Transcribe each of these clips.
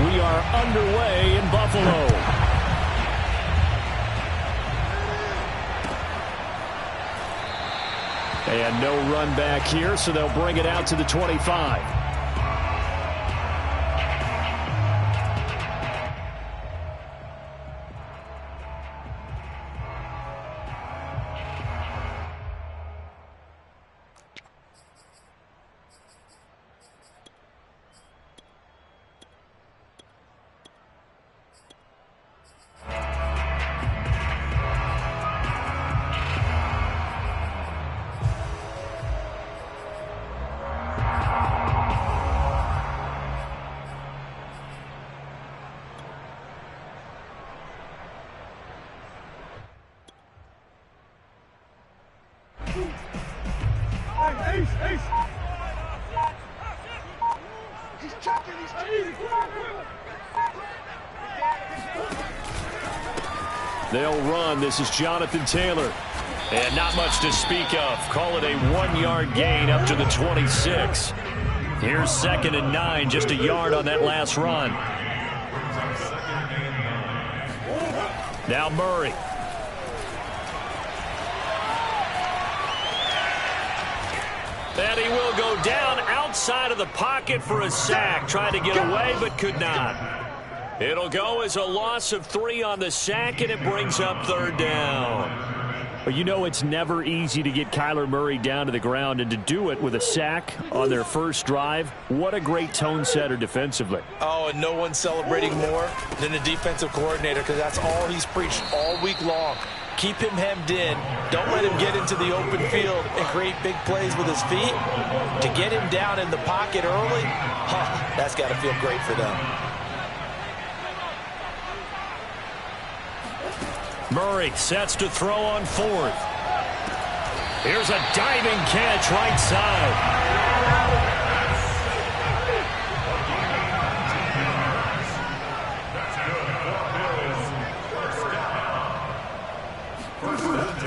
we are underway in Buffalo. And no run back here, so they'll bring it out to the 25. They'll run. This is Jonathan Taylor. And not much to speak of. Call it a 1-yard gain up to the 26. Here's 2nd and 9, just a yard on that last run. Now Murray. And he will go down outside of the pocket for a sack. Tried to get away, but could not. It'll go as a loss of 3 on the sack, and it brings up 3rd down. But you know it's never easy to get Kyler Murray down to the ground, and to do it with a sack on their first drive, what a great tone setter defensively. Oh, and no one's celebrating more than the defensive coordinator, because that's all he's preached all week long. Keep him hemmed in. Don't let him get into the open field and create big plays with his feet. To get him down in the pocket early, that's got to feel great for them. Murray sets to throw on 4th. Here's a diving catch right side.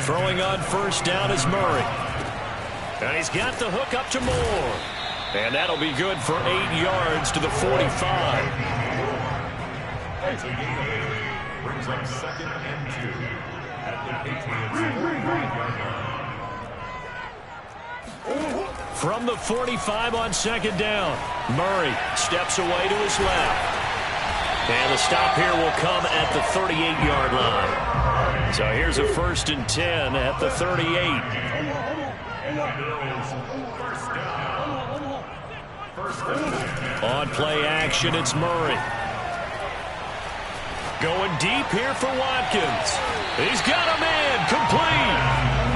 Throwing on 1st down is Murray. And he's got the hook up to Moore. And that'll be good for 8 yards to the 45. Brings up 2nd and 2 at the Patriots. From the 45 on 2nd down, Murray steps away to his left. And the stop here will come at the 38-yard line. So here's a 1st and 10 at the 38. On play action, it's Murray. Going deep here for Watkins. He's got a man complete.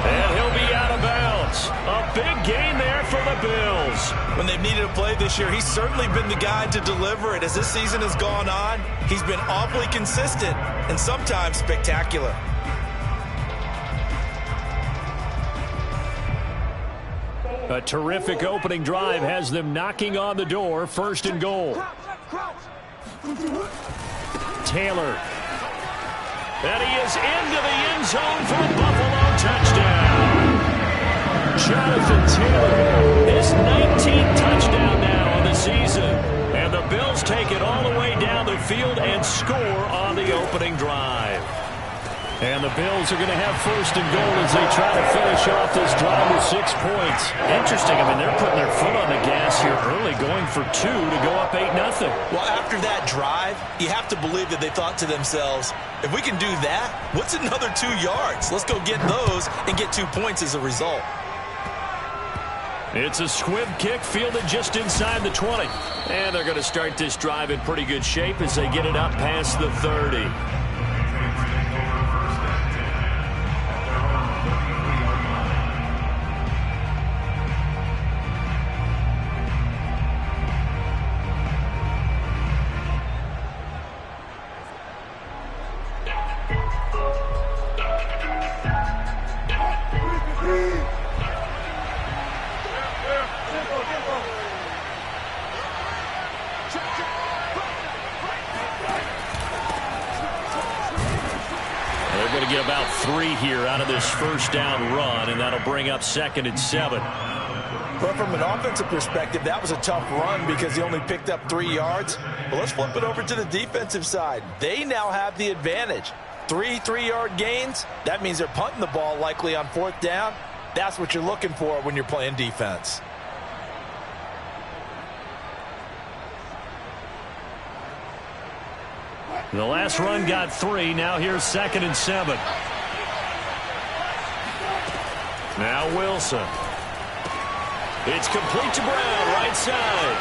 And he'll be out of bounds. A big gain there for the Bills. When they've needed a play this year, he's certainly been the guy to deliver it. As this season has gone on, he's been awfully consistent and sometimes spectacular. A terrific opening drive has them knocking on the door. 1st and goal. Taylor. And he is into the end zone for the Buffalo touchdown. Jonathan Taylor, his 19th touchdown now on the season. And the Bills take it all the way down the field and score on the opening drive. And the Bills are going to have 1st and goal as they try to finish off this drive with 6 points. Interesting. I mean, they're putting their foot on the gas here early, going for 2 to go up 8-0. Well, after that drive, you have to believe that they thought to themselves, if we can do that, what's another 2 yards? Let's go get those and get 2 points as a result. It's a squib kick fielded just inside the 20. And they're going to start this drive in pretty good shape as they get it up past the 30. They're going to get about 3 here out of this 1st down run, and that'll bring up 2nd and 7. But from an offensive perspective, that was a tough run because he only picked up 3 yards. But let's flip it over to the defensive side. They now have the advantage. 3 3-yard gains, that means they're punting the ball likely on 4th down. That's what you're looking for when you're playing defense. The last run got 3. Now here's 2nd and 7. Now Wilson. It's complete to Brown, right side.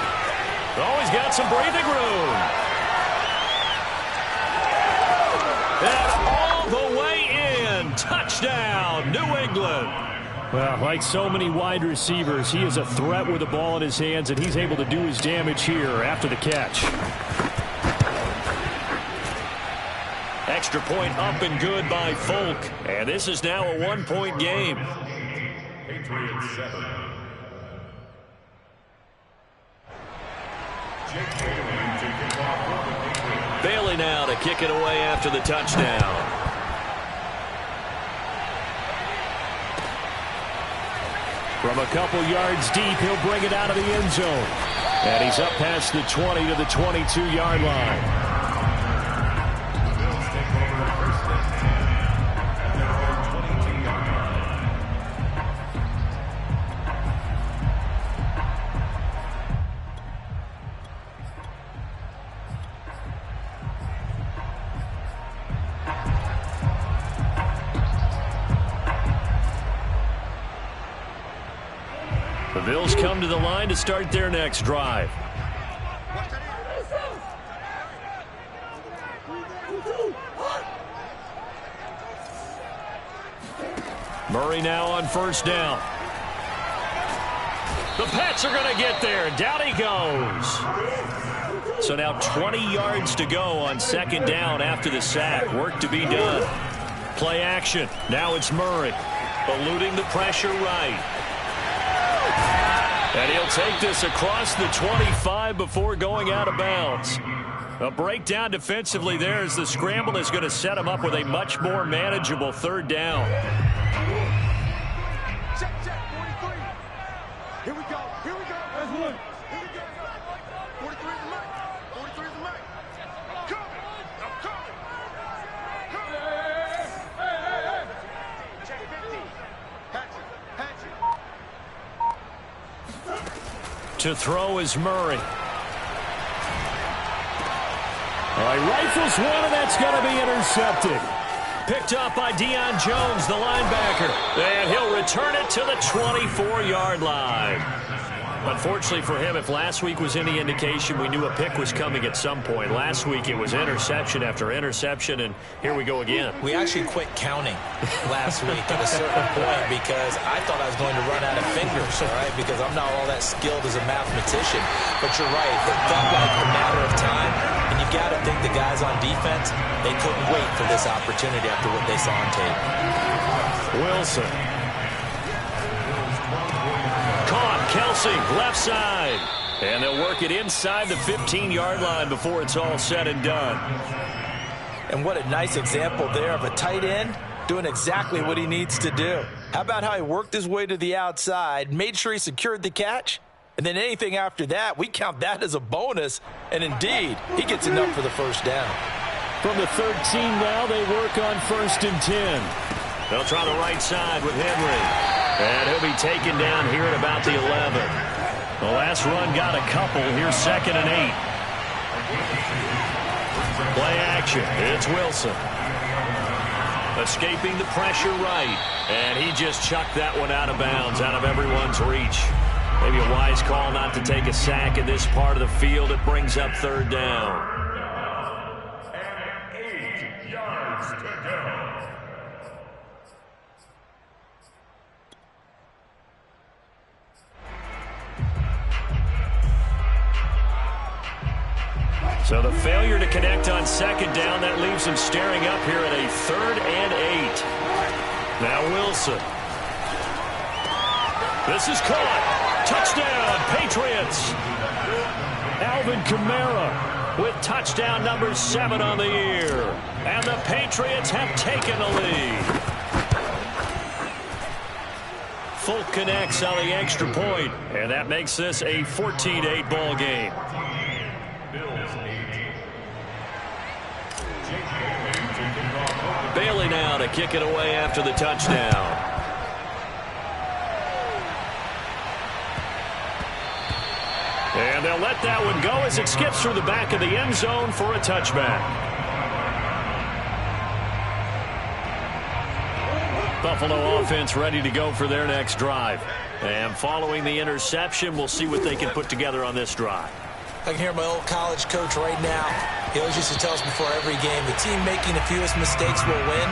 Oh, he's got some breathing room. And all the way in. Touchdown, New England. Well, like so many wide receivers, he is a threat with the ball in his hands, and he's able to do his damage here after the catch. Extra point up and good by Folk. And this is now a 1-point game. Patriots 7. Bailey now to kick it away after the touchdown. From a couple yards deep, he'll bring it out of the end zone. And he's up past the 20 to the 22-yard line. The Bills come to the line to start their next drive. Murray now on 1st down. The Pats are going to get there. Down he goes. So now 20 yards to go on 2nd down after the sack. Work to be done. Play action. Now it's Murray. Eluding the pressure right. And he'll take this across the 25 before going out of bounds. A breakdown defensively there as the scramble is going to set him up with a much more manageable 3rd down. Check, 43. Here we go. That's one. Here we go. 43 is the mic. 43 is the mic. Coming. I'm coming. Hey. Check 50. Hatchet. To throw is Murray. All right, rifles one, and that's going to be intercepted. Picked up by Deion Jones, the linebacker. And he'll return it to the 24-yard line. Unfortunately for him, if last week was any indication, we knew a pick was coming at some point. Last week it was interception after interception, and here we go again. We actually quit counting last week at a certain point because I thought I was going to run out of fingers, all right, because I'm not all that skilled as a mathematician. But you're right, it felt like a matter of time, and you got to think the guys on defense, they couldn't wait for this opportunity after what they saw on tape. Wilson. Kelsey, left side. And they'll work it inside the 15-yard line before it's all said and done. And what a nice example there of a tight end doing exactly what he needs to do. How about how he worked his way to the outside, made sure he secured the catch, and then anything after that, we count that as a bonus. And indeed, he gets enough for the 1st down. From the 13 now, they work on 1st and 10. They'll try the right side with Henry. And he'll be taken down here at about the 11. The last run got a couple. Here's 2nd and 8. Play action. It's Wilson. Escaping the pressure right. And he just chucked that one out of bounds, out of everyone's reach. Maybe a wise call not to take a sack in this part of the field. It brings up 3rd down. And 8 yards to go. So the failure to connect on 2nd down, that leaves him staring up here at a 3rd and 8. Now Wilson. This is caught. Touchdown, Patriots. Alvin Kamara with touchdown number 7 on the year. And the Patriots have taken the lead. Folk connects on the extra point, and that makes this a 14-8 ball game. Bailey now to kick it away after the touchdown. And they'll let that one go as it skips through the back of the end zone for a touchback. Buffalo offense ready to go for their next drive. And following the interception, we'll see what they can put together on this drive. I can hear my old college coach right now. He always used to tell us before every game, the team making the fewest mistakes will win.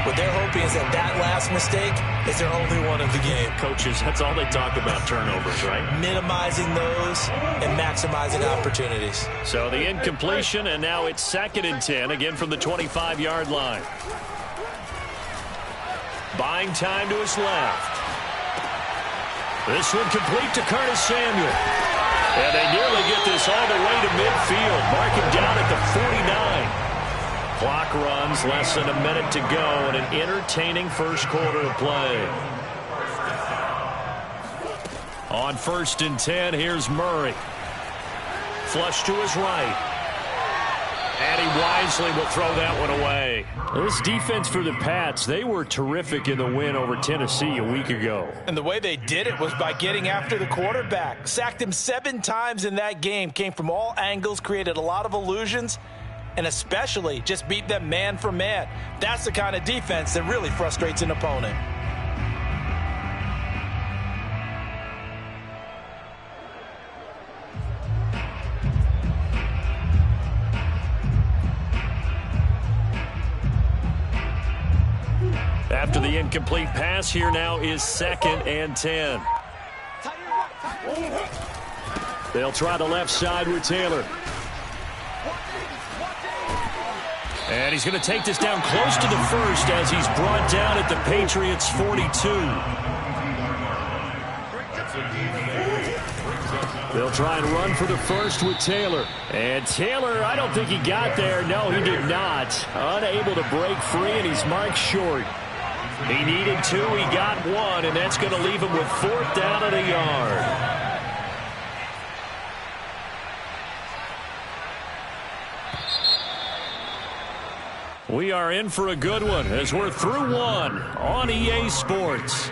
What they're hoping is that last mistake is their only one of the game. Coaches, that's all they talk about, turnovers, right? Minimizing those and maximizing opportunities. So the incompletion, and now it's 2nd and 10, again from the 25-yard line. Buying time to his left. This one complete to Curtis Samuel. And they nearly get this all the way to midfield. Mark him down at the 49. Clock runs, less than a minute to go, and an entertaining first quarter of play. On 1st and 10, here's Murray. Flush to his right. And he wisely will throw that one away. This defense for the Pats, they were terrific in the win over Tennessee a week ago. And the way they did it was by getting after the quarterback. Sacked him 7 times in that game. Came from all angles, created a lot of illusions, and especially just beat them man for man. That's the kind of defense that really frustrates an opponent. After the incomplete pass, here now is 2nd and 10. They'll try the left side with Taylor. And he's going to take this down close to the 1st as he's brought down at the Patriots' 42. They'll try and run for the 1st with Taylor. And Taylor, I don't think he got there. No, he did not. Unable to break free, and he's marked short. He needed 2, he got 1, and that's going to leave him with 4th down at a yard. We are in for a good one as we're through 1 on EA Sports.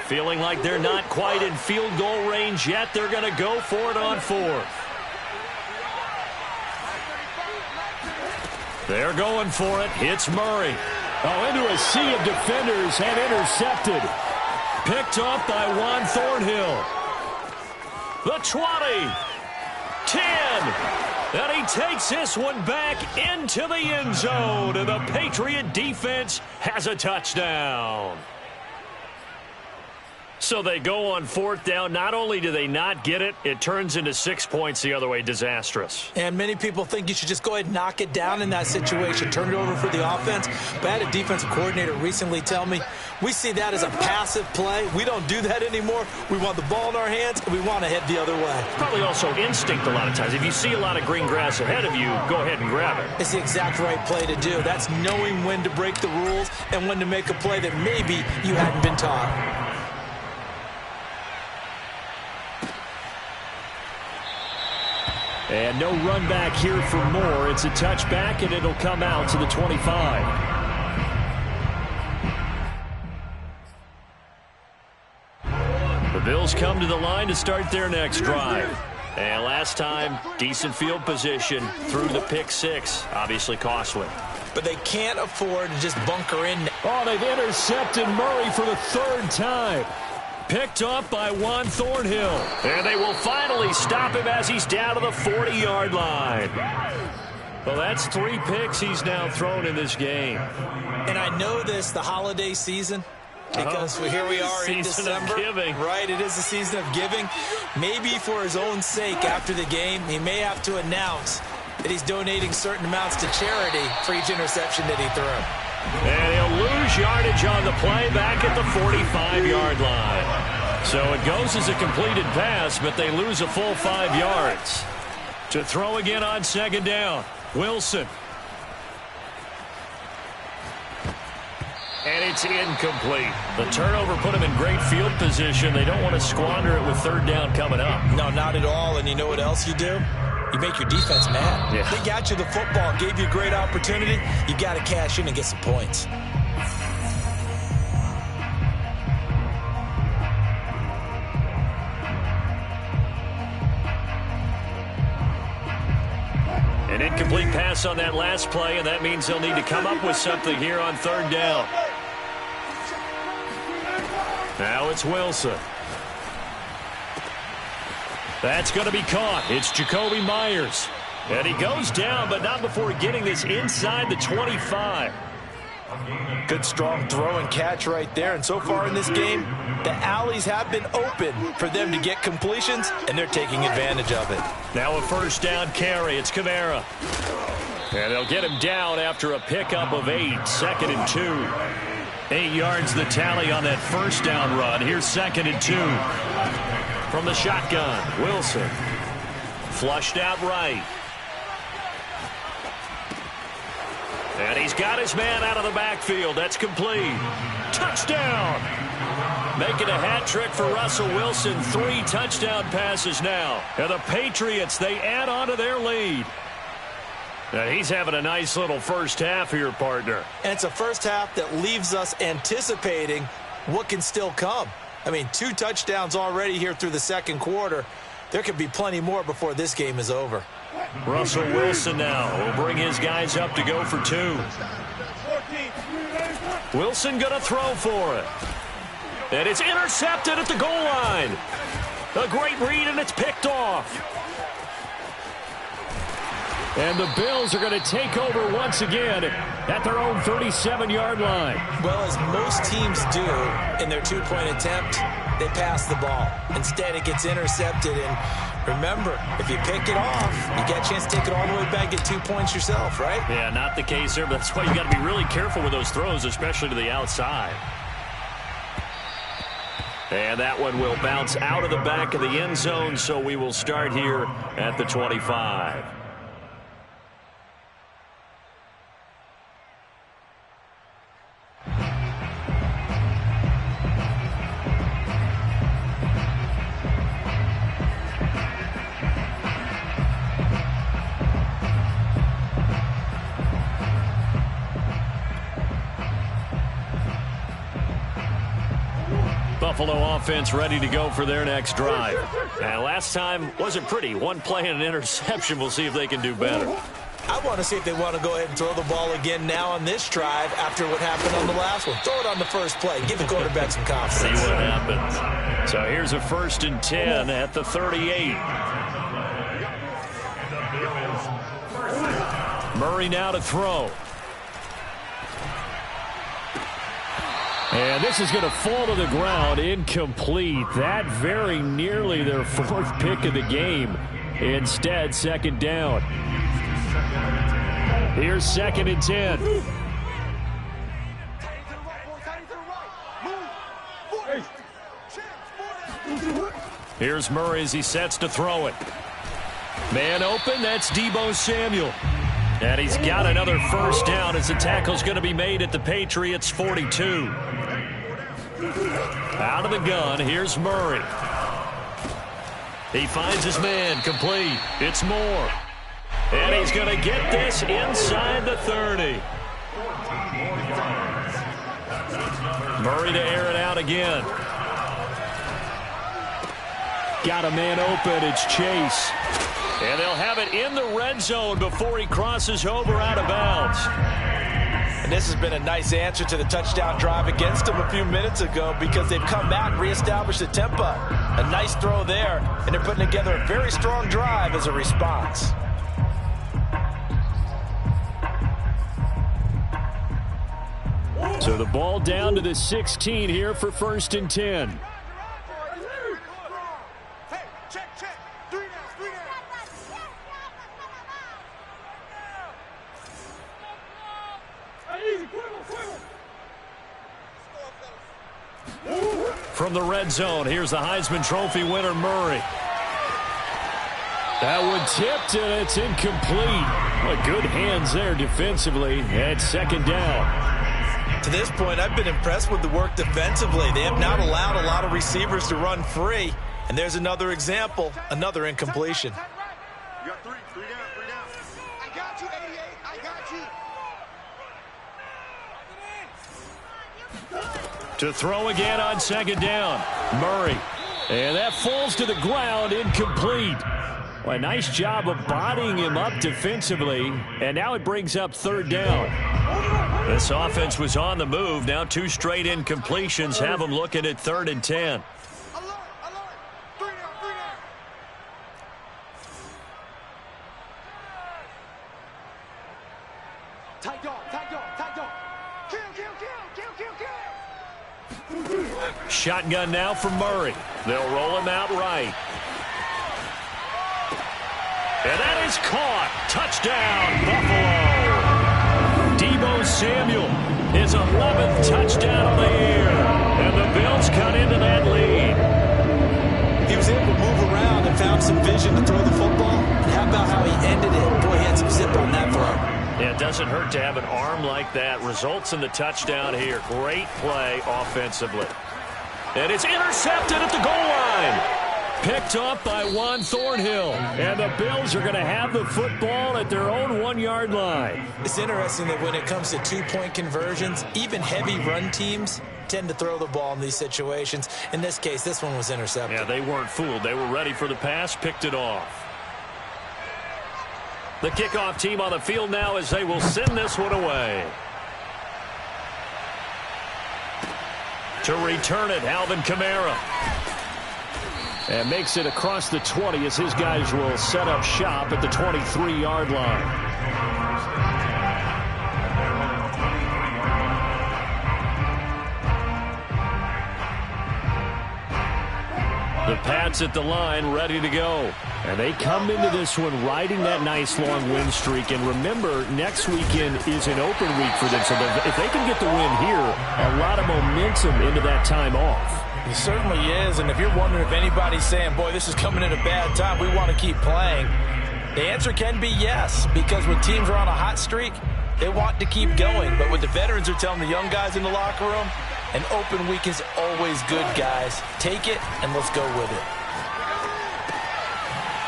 Feeling like they're not quite in field goal range yet. They're going to go for it on 4th. They're going for it. It's Murray. Oh, into a sea of defenders and intercepted. Picked up by Juan Thornhill. The 20. 10. And he takes this one back into the end zone. And the Patriot defense has a touchdown. So they go on 4th down. Not only do they not get it, it turns into 6 points the other way. Disastrous. And many people think you should just go ahead and knock it down in that situation. Turn it over for the offense. But I had a defensive coordinator recently tell me, we see that as a passive play. We don't do that anymore. We want the ball in our hands, and we want to head the other way. Probably also instinct a lot of times. If you see a lot of green grass ahead of you, go ahead and grab it. It's the exact right play to do. That's knowing when to break the rules and when to make a play that maybe you hadn't been taught. And no run back here for Moore. It's a touchback, and it'll come out to the 25. The Bills come to the line to start their next drive. And last time, decent field position through the pick 6. Obviously costly. But they can't afford to just bunker in. Oh, they've intercepted Murray for the 3rd time. Picked up by Juan Thornhill. And they will finally stop him as he's down to the 40-yard line. Well, that's 3 picks he's now thrown in this game. And I know this, the holiday season, Because here we are in December. Right, it is the season of giving. Maybe for his own sake after the game, he may have to announce that he's donating certain amounts to charity for each interception that he threw. And he'll lose yardage on the play back at the 45-yard line. So it goes as a completed pass, but they lose a full 5 yards. To throw again on second down, Wilson. And it's incomplete. The turnover put him in great field position. They don't want to squander it with third down coming up. No, not at all. And you know what else you do? You make your defense mad. Yeah. They got you the football, gave you a great opportunity. You got to cash in and get some points. An incomplete pass on that last play, and that means they'll need to come up with something here on third down. Now it's Wilson. That's going to be caught. It's Jacoby Myers. And he goes down, but not before getting this inside the 25. Good strong throw and catch right there. And so far in this game, the alleys have been open for them to get completions, and they're taking advantage of it. Now a first down carry. It's Kamara. And they'll get him down after a pickup of 8. 2nd and 2. 8 yards the tally on that first down run. Here's 2nd and 2. From the shotgun, Wilson. Flushed out right. And he's got his man out of the backfield. That's complete. Touchdown! Making a hat trick for Russell Wilson. 3 touchdown passes now. And the Patriots, they add on to their lead. Now he's having a nice little first half here, partner. And it's a first half that leaves us anticipating what can still come. I mean, 2 touchdowns already here through the second quarter. There could be plenty more before this game is over. Russell Wilson now will bring his guys up to go for 2. Wilson going to throw for it. And it's intercepted at the goal line. A great read, and it's picked off. And the Bills are going to take over once again at their own 37-yard line. Well, as most teams do in their 2-point attempt, they pass the ball. Instead, it gets intercepted. And remember, if you pick it off, you get a chance to take it all the way back, get 2 points yourself, right? Yeah, not the case there, but that's why you got to be really careful with those throws, especially to the outside. And that one will bounce out of the back of the end zone, so we will start here at the 25. Buffalo offense ready to go for their next drive. And last time wasn't pretty. 1 play and an interception. We'll see if they can do better. I want to see if they want to go ahead and throw the ball again now on this drive after what happened on the last one. Throw it on the first play. Give the quarterback some confidence. See what happens. So here's a 1st and 10 at the 38. Murray now to throw. And this is going to fall to the ground, incomplete. That very nearly their 4th pick of the game. Instead, 2nd down. Here's 2nd and 10. Here's Murray as he sets to throw it. Man open, that's Deebo Samuel. And he's got another first down as the tackle's going to be made at the Patriots' 42. Out of the gun, here's Murray. He finds his man, complete. It's Moore. And he's going to get this inside the 30. Murray to air it out again. Got a man open, it's Chase. And they'll have it in the red zone before he crosses over out of bounds. And this has been a nice answer to the touchdown drive against them a few minutes ago because they've come back and reestablished the tempo. A nice throw there, and they're putting together a very strong drive as a response. So the ball down to the 16 here for 1st and 10. Hey, check. 3 down. From the red zone, here's the Heisman Trophy winner, Murray. That one tipped, and it's incomplete. Well, good hands there defensively at 2nd down. To this point, I've been impressed with the work defensively. They have not allowed a lot of receivers to run free. And there's another example, another incompletion. You got 3 down. I got you, 88. I got you. To throw again on 2nd down, Murray. And that falls to the ground, incomplete. Well, a nice job of bodying him up defensively, and now it brings up 3rd down. This offense was on the move. Now 2 straight incompletions have them looking at 3rd and 10. Alert. 3 down. Tight dog. Kill. Shotgun now for Murray. They'll roll him out right. And that is caught. Touchdown, Buffalo. Deebo Samuel, his 11th touchdown of the year. And the Bills cut into that lead. He was able to move around and found some vision to throw the football. And how about how he ended it? Boy, he had some zip on that throw. Yeah, it doesn't hurt to have an arm like that. Results in the touchdown here. Great play offensively. And it's intercepted at the goal line. Picked up by Juan Thornhill. And the Bills are going to have the football at their own 1-yard line. It's interesting that when it comes to 2-point conversions, even heavy run teams tend to throw the ball in these situations. In this case, this one was intercepted. Yeah, they weren't fooled. They were ready for the pass, picked it off. The kickoff team on the field now as they will send this one away. To return it, Alvin Kamara. And makes it across the 20 as his guys will set up shop at the 23-yard line. The Pats at the line, ready to go. And they come into this one riding that nice long win streak. And remember, next weekend is an open week for them. So if they can get the win here, a lot of momentum into that time off. It certainly is, and if you're wondering if anybody's saying, boy, this is coming at a bad time, we want to keep playing, the answer can be yes, because when teams are on a hot streak, they want to keep going. But what the veterans are telling the young guys in the locker room, an open week is always good, guys. Take it, and let's go with it.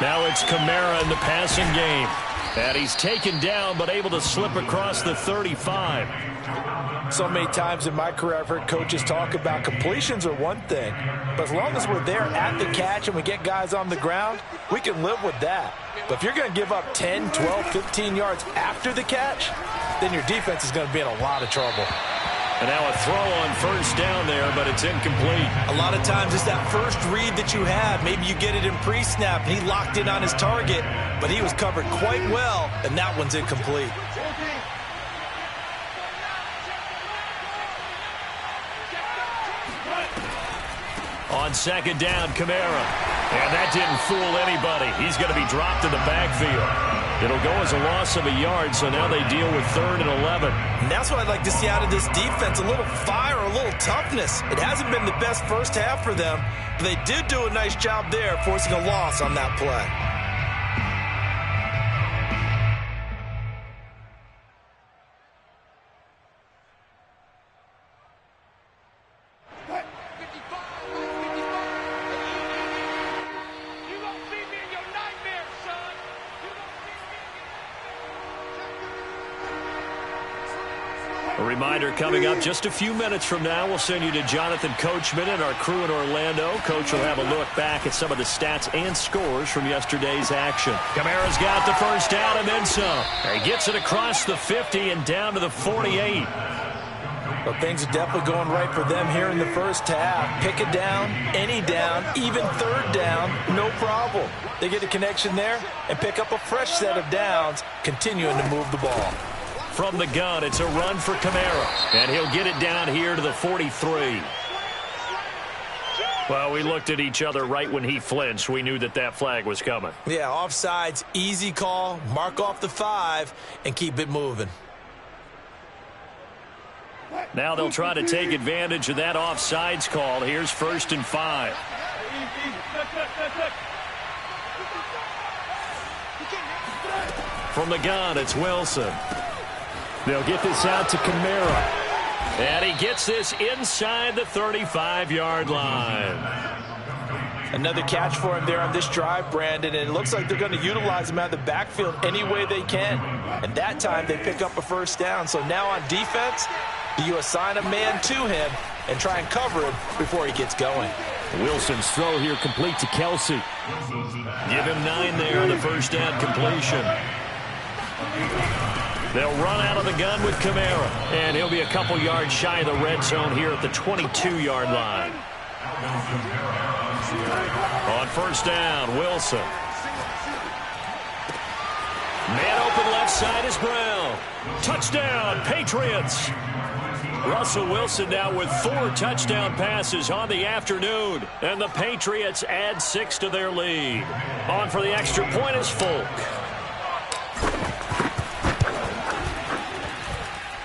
Now it's Kamara in the passing game. And he's taken down, but able to slip across the 35. So many times in my career, I've heard coaches talk about completions are one thing, but as long as we're there at the catch and we get guys on the ground, we can live with that. But if you're going to give up 10, 12, 15 yards after the catch, then your defense is going to be in a lot of trouble. And now a throw on 1st down there, but it's incomplete. A lot of times it's that first read that you have. Maybe you get it in pre-snap, and he locked in on his target, but he was covered quite well, and that one's incomplete. On 2nd down, Kamara. And that didn't fool anybody. He's going to be dropped in the backfield. It'll go as a loss of a yard, so now they deal with 3rd and 11. And that's what I'd like to see out of this defense, a little fire, a little toughness. It hasn't been the best first half for them, but they did do a nice job there, forcing a loss on that play. A reminder coming up just a few minutes from now, we'll send you to Jonathan Coachman and our crew in Orlando. Coach will have a look back at some of the stats and scores from yesterday's action. Kamara's got the 1st down and then some. He gets it across the 50 and down to the 48. Well, things are definitely going right for them here in the first half. Pick it down, any down, even 3rd down, no problem. They get a connection there and pick up a fresh set of downs, continuing to move the ball. From the gun, it's a run for Kamara. And he'll get it down here to the 43. Well, we looked at each other right when he flinched. We knew that that flag was coming. Yeah, offsides, easy call. Mark off the 5 and keep it moving. Now they'll try to take advantage of that offsides call. Here's 1st and 5. From the gun, it's Wilson. They'll get this out to Kamara. And he gets this inside the 35-yard line. Another catch for him there on this drive, Brandon, and it looks like they're going to utilize him out of the backfield any way they can. And that time they pick up a 1st down. So now on defense, you assign a man to him and try and cover him before he gets going. Wilson's throw here complete to Kelsey. Give him 9 there on the 1st down completion. They'll run out of the gun with Kamara, and he'll be a couple yards shy of the red zone here at the 22-yard line. On 1st down, Wilson. Man open left side is Brown. Touchdown, Patriots. Russell Wilson now with 4 touchdown passes on the afternoon, and the Patriots add 6 to their lead. On for the extra point is Folk.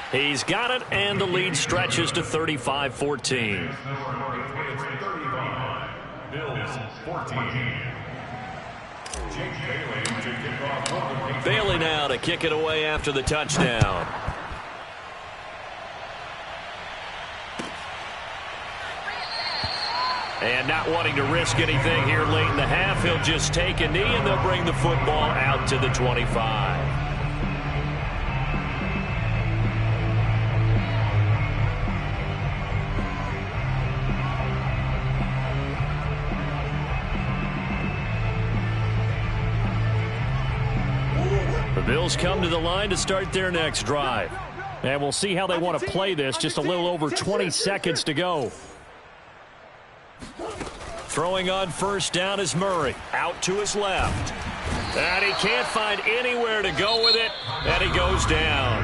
He's got it, and the lead stretches to 35-14. Bailey now to kick it away after the touchdown. And not wanting to risk anything here late in the half, he'll just take a knee, and they'll bring the football out to the 25. The Bills come to the line to start their next drive. And we'll see how they want to play this. Just a little over 20 seconds to go. Throwing on 1st down is Murray. Out to his left. And he can't find anywhere to go with it. And he goes down.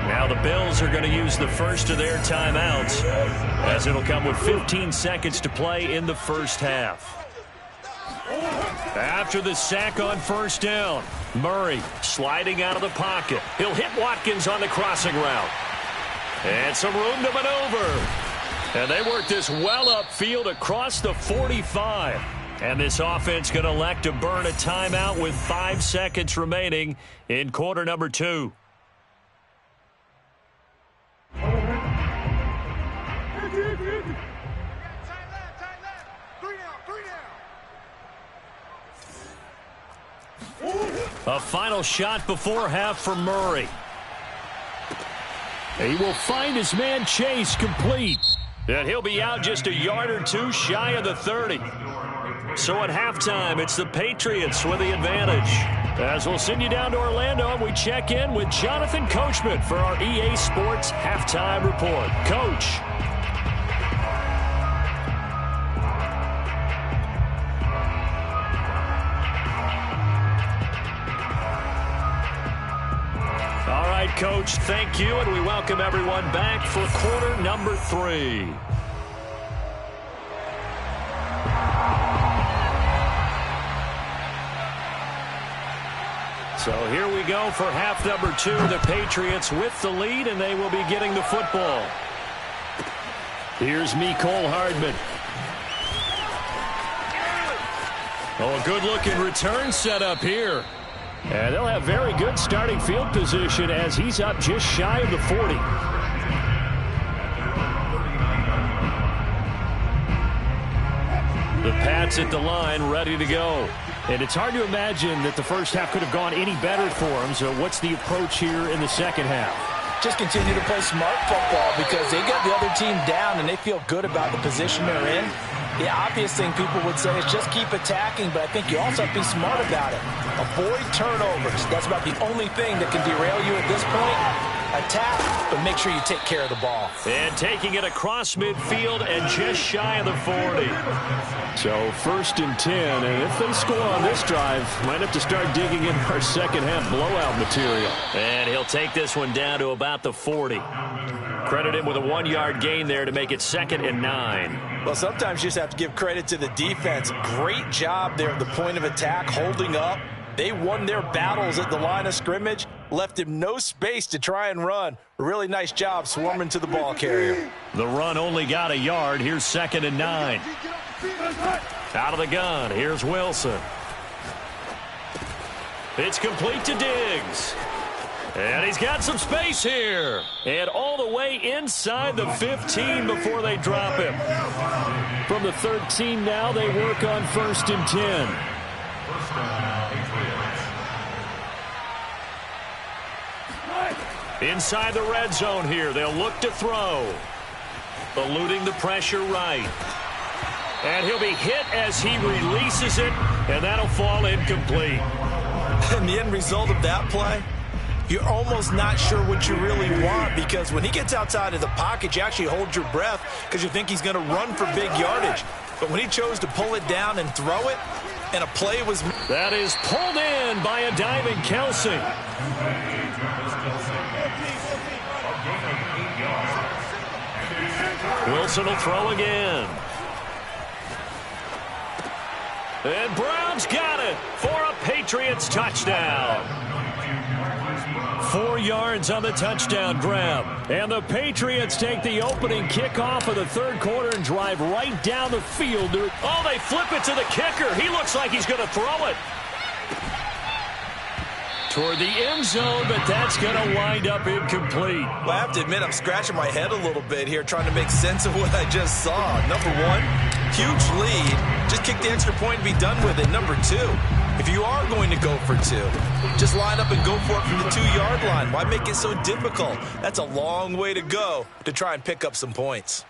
Now the Bills are going to use the first of their timeouts, as it'll come with 15 seconds to play in the 1st half. After the sack on 1st down, Murray sliding out of the pocket. He'll hit Watkins on the crossing route. And some room to maneuver. And they work this well upfield across the 45. And this offense going to elect to burn a timeout with 5 seconds remaining in quarter number 2. A final shot before half for Murray. He will find his man Chase complete. And he'll be out just a yard or 2 shy of the 30. So at halftime, it's the Patriots with the advantage. As we'll send you down to Orlando, and we check in with Jonathan Coachman for our EA Sports Halftime Report. Coach. All right, Coach, thank you, and we welcome everyone back for quarter number 3. So here we go for half number 2. The Patriots with the lead, and they will be getting the football. Here's Mecole Hardman. Oh, a good-looking return set up here. And they'll have very good starting field position as he's up just shy of the 40. The Pats at the line, ready to go. And it's hard to imagine that the first half could have gone any better for them. So what's the approach here in the second half? Just continue to play smart football because they got the other team down and they feel good about the position they're in. The obvious thing people would say is just keep attacking, but I think you also have to be smart about it. Avoid turnovers. That's about the only thing that can derail you at this point. attack, but make sure you take care of the ball. And taking it across midfield and just shy of the 40. So 1st and 10, and if they score on this drive, might have to start digging in our second half blowout material. And he'll take this one down to about the 40. Credit him with a 1-yard gain there to make it 2nd and 9. Well, sometimes you just have to give credit to the defense. Great job there at the point of attack, holding up. They won their battles at the line of scrimmage, left him no space to try and run. A really nice job swarming to the ball carrier. The run only got a yard. Here's 2nd and 9. Out of the gun. Here's Wilson. It's complete to Diggs. And he's got some space here. And all the way inside the 15 before they drop him. From the 13 now, they work on 1st and 10. Inside the red zone here. They'll look to throw. Eluding the pressure right. And he'll be hit as he releases it. And that'll fall incomplete. And the end result of that play, you're almost not sure what you really want, because when he gets outside of the pocket, you actually hold your breath because you think he's going to run for big yardage. But when he chose to pull it down and throw it, and a play was... That is pulled in by a diving Kelsey. Wilson will throw again. And Brown's got it for a Patriots touchdown. 4 yards on the touchdown grab. And the Patriots take the opening kickoff of the 3rd quarter and drive right down the field. Oh, they flip it to the kicker. He looks like he's going to throw it toward the end zone, but that's going to wind up incomplete. Well, I have to admit, I'm scratching my head a little bit here trying to make sense of what I just saw. Number 1, huge lead. Just kick the extra point and be done with it. Number 2, if you are going to go for 2, just line up and go for it from the 2-yard line. Why make it so difficult? That's a long way to go to try and pick up some points.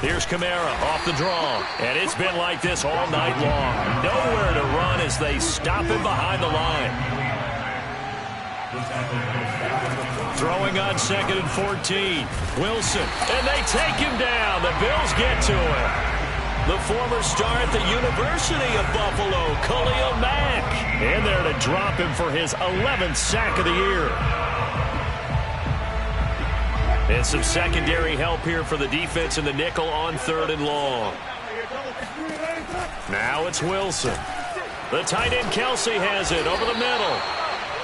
Here's Kamara off the draw. And it's been like this all night long. Nowhere to run as they stop him behind the line. Throwing on 2nd and 14. Wilson. And they take him down. The Bills get to him. The former star at the University of Buffalo, Khalil Mack. In there to drop him for his 11th sack of the year. And some secondary help here for the defense in the nickel on 3rd and long. Now it's Wilson. The tight end Kelsey has it over the middle.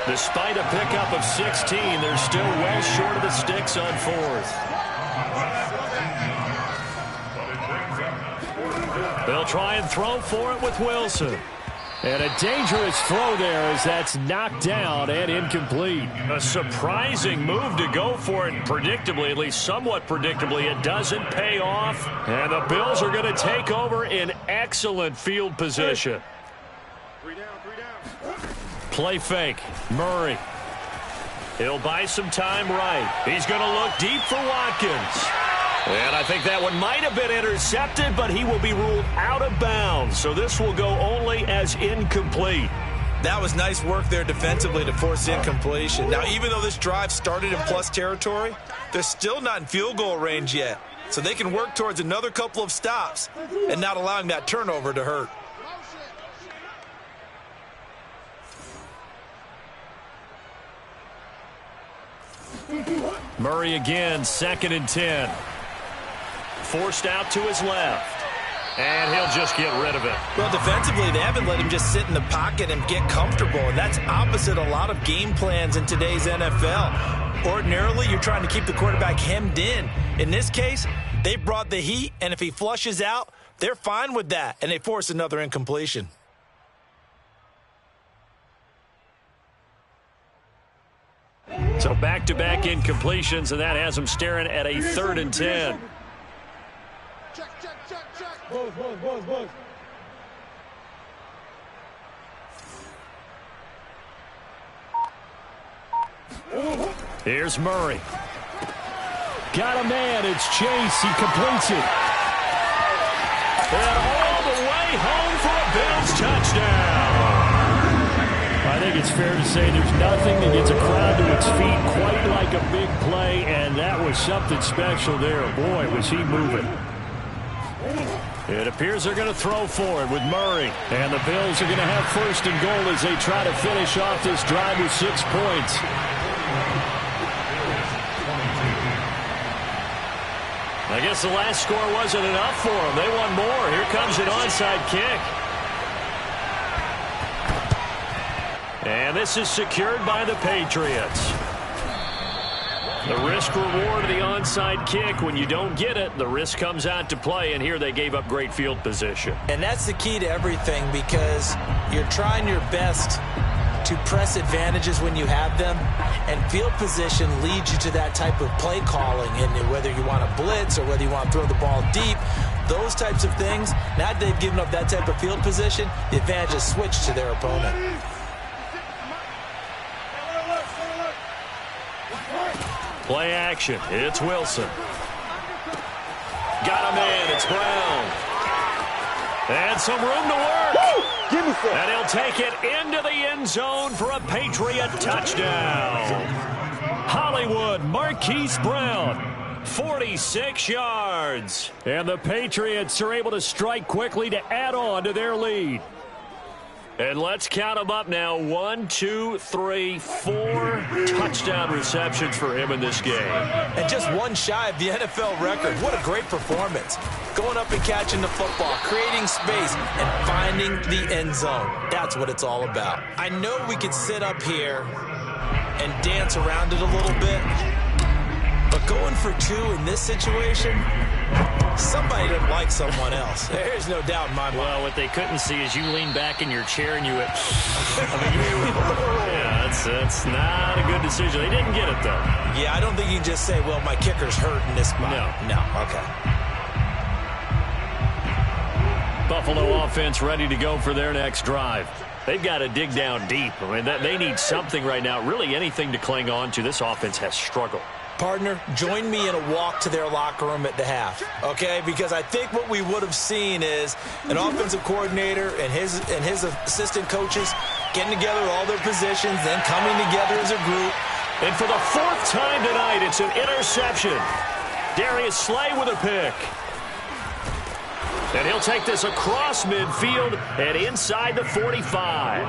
Despite a pickup of 16, they're still well short of the sticks on 4th. They'll try and throw for it with Wilson. And a dangerous throw there as that's knocked down and incomplete. A surprising move to go for it, predictably, at least somewhat predictably. It doesn't pay off, and the Bills are going to take over in excellent field position. 3 down. Play fake. Murray. He'll buy some time right. He's going to look deep for Watkins. And I think that one might have been intercepted, but he will be ruled out of bounds. So this will go only as incomplete. That was nice work there defensively to force incompletion. Now, even though this drive started in plus territory, they're still not in field goal range yet. So they can work towards another couple of stops and not allowing that turnover to hurt. Murray again, 2nd and 10. Forced out to his left. And he'll just get rid of it. Well, defensively, they haven't let him just sit in the pocket and get comfortable. And that's opposite a lot of game plans in today's NFL. Ordinarily, you're trying to keep the quarterback hemmed in. In this case, they brought the heat, and if he flushes out, they're fine with that, and they force another incompletion. So back-to-back incompletions, and that has them staring at a 3rd and 10. Buzz. Here's Murray. Got a man. It's Chase. He completes it. And all the way home for a Bills touchdown. I think it's fair to say there's nothing that gets a crowd to its feet quite like a big play, and that was something special there. Boy, was he moving. It appears they're going to throw for it with Murray. And the Bills are going to have first and goal as they try to finish off this drive with 6 points. I guess the last score wasn't enough for them. They want more. Here comes an onside kick. And this is secured by the Patriots. The risk-reward of the onside kick, when you don't get it, the risk comes out to play, and here they gave up great field position. And that's the key to everything, because you're trying your best to press advantages when you have them, and field position leads you to that type of play calling. And whether you want to blitz or whether you want to throw the ball deep, those types of things, now that they've given up that type of field position, the advantage is switched to their opponent. Play action. It's Wilson. Got a man. It's Brown. And some room to work. Give me some. And he'll take it into the end zone for a Patriot touchdown. Hollywood Marquise Brown, 46 yards. And the Patriots are able to strike quickly to add on to their lead. And let's count them up now. 1, 2, 3, 4 touchdown receptions for him in this game. And just one shy of the NFL record. What a great performance. Going up and catching the football, creating space, and finding the end zone. That's what it's all about. I know we could sit up here and dance around it a little bit, but going for 2 in this situation, somebody didn't like someone else. There's no doubt in my mind. Well, what they couldn't see is you lean back in your chair and you went, yeah, that's not a good decision. They didn't get it, though. Yeah, I don't think you can just say, well, my kicker's hurt in this spot. No, okay. Buffalo offense ready to go for their next drive. They've got to dig down deep. I mean, they need something right now, really anything to cling on to. This offense has struggled. Partner, join me in a walk to their locker room at the half, okay? Because I think what we would have seen is an offensive coordinator and his assistant coaches getting together all their positions, then coming together as a group. And for the 4th time tonight, it's an interception. Darius Slay with a pick. And he'll take this across midfield and inside the 45.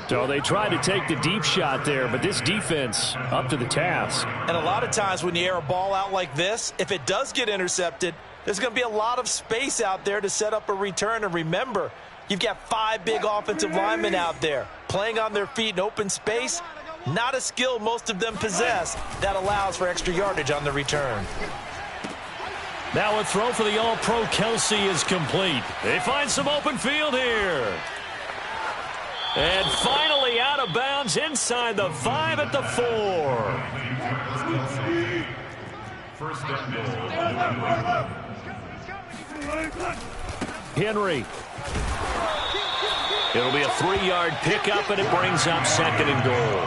So they tried to take the deep shot there, but this defense up to the task. And a lot of times when you air a ball out like this, if it does get intercepted, there's going to be a lot of space out there to set up a return. And remember, you've got 5 big offensive linemen out there playing on their feet in open space. Not a skill most of them possess that allows for extra yardage on the return. Now a throw for the All-Pro Kelsey is complete. They find some open field here. And finally out of bounds inside the 5 at the 4. Henry. It'll be a 3-yard pickup, and it brings up 2nd and goal.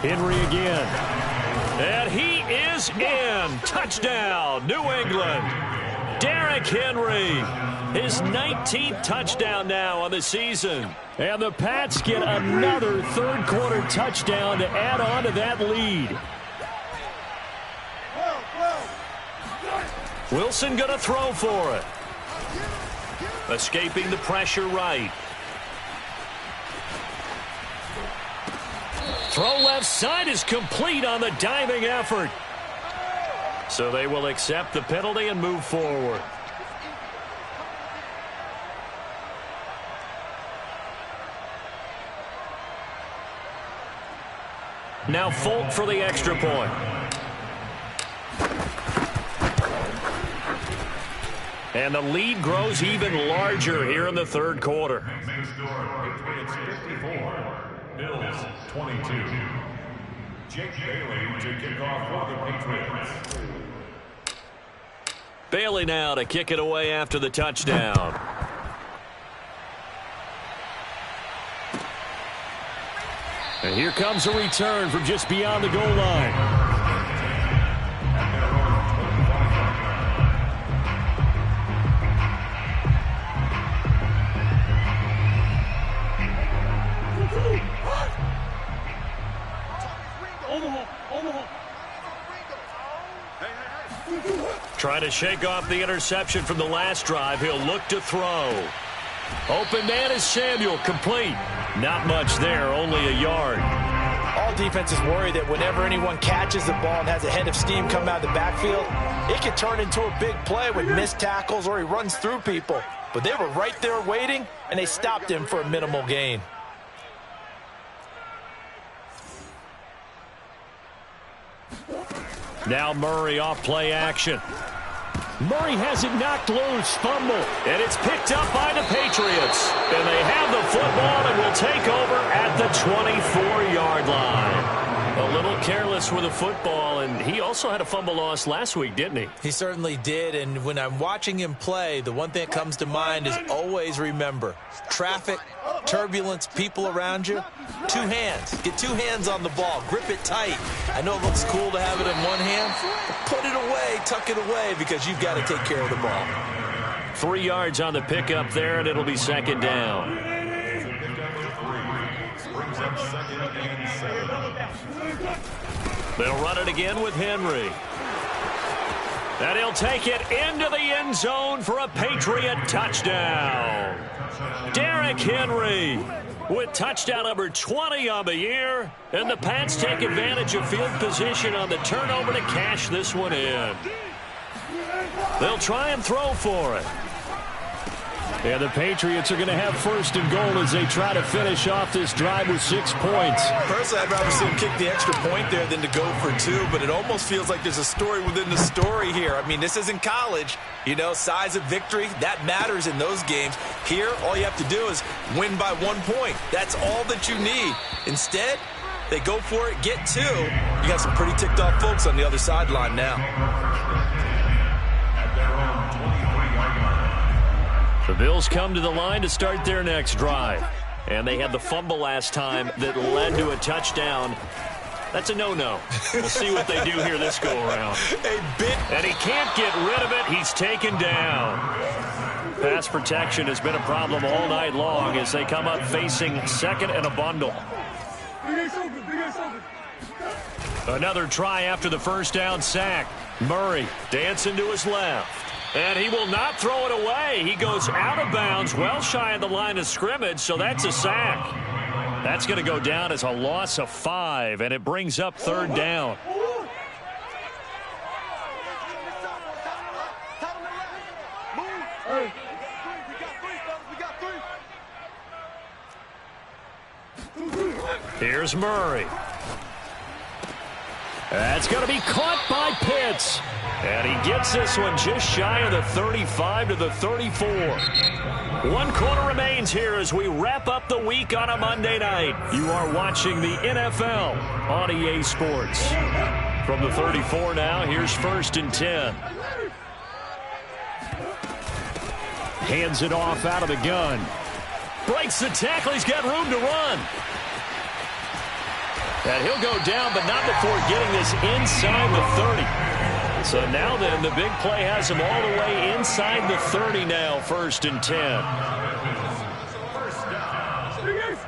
Henry again. And he is in. Touchdown, New England. Derrick Henry, his 19th touchdown now on the season. And the Pats get another third-quarter touchdown to add on to that lead. Wilson going to throw for it. Escaping the pressure right. Throw left side is complete on the diving effort. So they will accept the penalty and move forward. Now Folk for the extra point. And the lead grows even larger here in the 3rd quarter. Patriots 54, Bills 22. Jake Bailey to kick off for the Patriots. Bailey now to kick it away after the touchdown. And here comes a return from just beyond the goal line. Trying to shake off the interception from the last drive. He'll look to throw. Open man is Samuel. Complete. Not much there, only a yard. All defenses worry that whenever anyone catches the ball and has a head of steam come out of the backfield, it can turn into a big play with missed tackles or he runs through people. But they were right there waiting, and they stopped him for a minimal gain. Now Murray off play action. Murray has it knocked loose, fumble, and it's picked up by the Patriots. And they have the football and will take over at the 24-yard line. A little careless with the football, and he also had a fumble loss last week, didn't he? He certainly did, and when I'm watching him play, the one thing that comes to mind is always remember, traffic, turbulence, people around you, two hands. Get two hands on the ball. Grip it tight. I know it looks cool to have it in one hand, but put it away, tuck it away, because you've got to take care of the ball. 3 yards on the pickup there, and it'll be second down. They'll run it again with Henry. And he'll take it into the end zone for a Patriot touchdown. Derrick Henry with touchdown number 20 on the year. And the Pats take advantage of field position on the turnover to cash this one in. They'll try and throw for it. And the Patriots are going to have first and goal as they try to finish off this drive with 6 points. Personally, I'd rather see him kick the extra point there than to go for 2, but it almost feels like there's a story within the story here. I mean, this isn't college. You know, size of victory, that matters in those games. Here, all you have to do is win by 1 point. That's all that you need. Instead, they go for it, get 2. You got some pretty ticked off folks on the other sideline now. The Bills come to the line to start their next drive. And they had the fumble last time that led to a touchdown. That's a no-no. We'll see what they do here this go-around. And he can't get rid of it. He's taken down. Pass protection has been a problem all night long as they come up facing second and a bundle. Another try after the first down sack. Murray dancing to his left. And he will not throw it away. He goes out of bounds, well shy of the line of scrimmage, so that's a sack. That's going to go down as a loss of 5, and it brings up third down. Here's Murray. That's going to be caught by Pitts. And he gets this one just shy of the 35 to the 34. 1 quarter remains here as we wrap up the week on a Monday night. You are watching the NFL on EA Sports. From the 34 now, here's first and 10. Hands it off out of the gun. Breaks the tackle. He's got room to run. And he'll go down, but not before getting this inside the 30. So now then, the big play has him all the way inside the 30 now, first and 10.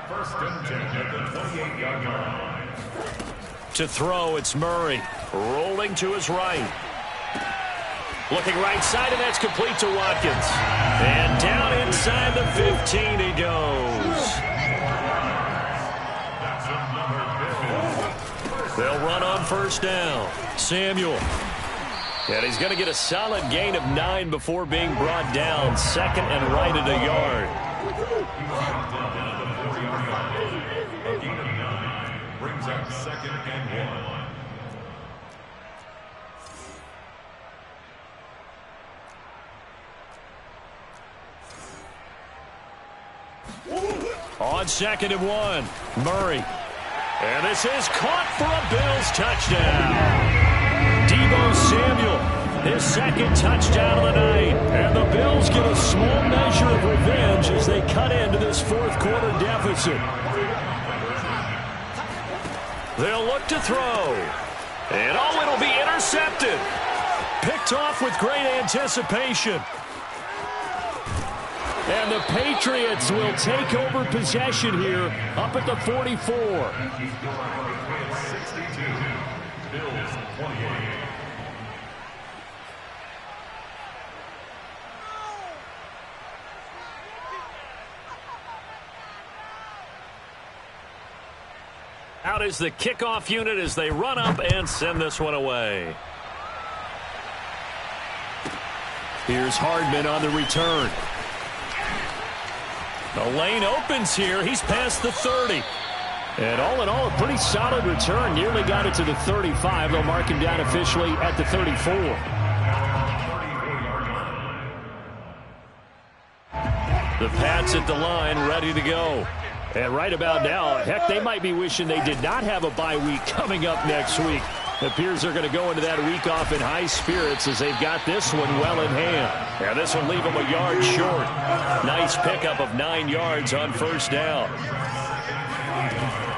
First and 10 at the 28-yard line. To throw, it's Murray. Rolling to his right. Looking right side, and that's complete to Watkins. And down inside the 15 he goes. They'll run on first down. Samuel. And he's going to get a solid gain of 9 before being brought down. Second and right at a yard. A gain of 9 brings up second and 1. On second and 1, Murray. And this is caught for a Bills touchdown. Deebo Samuel, his second touchdown of the night. And the Bills get a small measure of revenge as they cut into this fourth quarter deficit. They'll look to throw. And it'll be intercepted. Picked off with great anticipation. And the Patriots will take over possession here up at the 44. Bills 28. Out is the kickoff unit as they run up and send this one away. Here's Hardman on the return. The lane opens here. He's past the 30. And all in all, a pretty solid return. Nearly got it to the 35. They'll mark him down officially at the 34. The Pats at the line, ready to go. And right about now, heck, they might be wishing they did not have a bye week coming up next week. It appears they're going to go into that week off in high spirits as they've got this one well in hand. Yeah, this will leave them a yard short. Nice pickup of 9 yards on first down.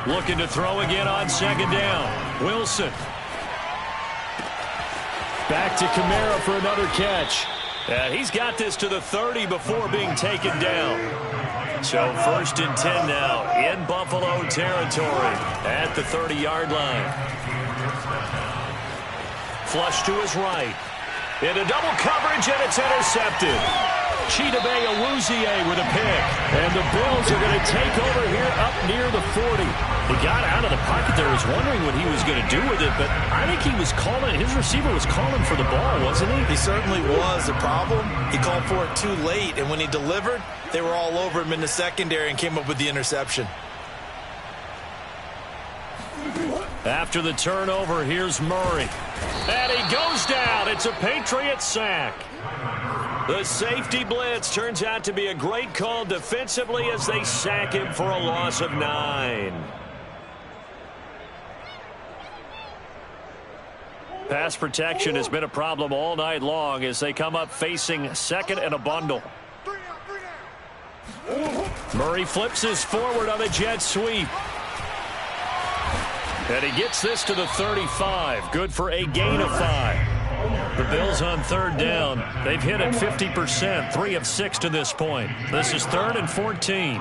Looking to throw again on second down. Wilson. Back to Kamara for another catch. And he's got this to the 30 before being taken down. So 1st and 10 now in Buffalo territory at the 30-yard line. Flush to his right. Into double coverage, and it's intercepted. Chidobe Awuzie with a pick. And the Bills are going to take over here up near the 40. He got out of the pocket there. Was wondering what he was going to do with it, but I think he was calling. His receiver was calling for the ball, wasn't he? He certainly was. The problem, he called for it too late, and when he delivered, they were all over him in the secondary and came up with the interception. After the turnover, here's Murray. And he goes down. It's a Patriot sack. The safety blitz turns out to be a great call defensively as they sack him for a loss of 9. Pass protection has been a problem all night long as they come up facing second and a bundle. Murray flips his forward on a jet sweep. And he gets this to the 35. Good for a gain of 5. The Bills on third down. They've hit it 50%, 3 of 6 to this point. This is 3rd and 14.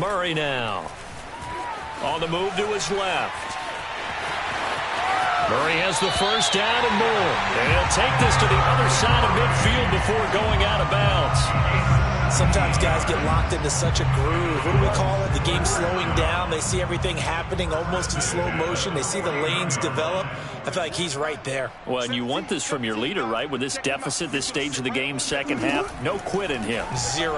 Murray now. On the move to his left. Murray has the first down and more. And he'll take this to the other side of midfield before going out of bounds. Sometimes guys get locked into such a groove. What do we call it? The game slowing down. They see everything happening almost in slow motion. They see the lanes develop. I feel like he's right there. Well, and you want this from your leader, right? With this deficit, this stage of the game, second half, no quit in him. 0.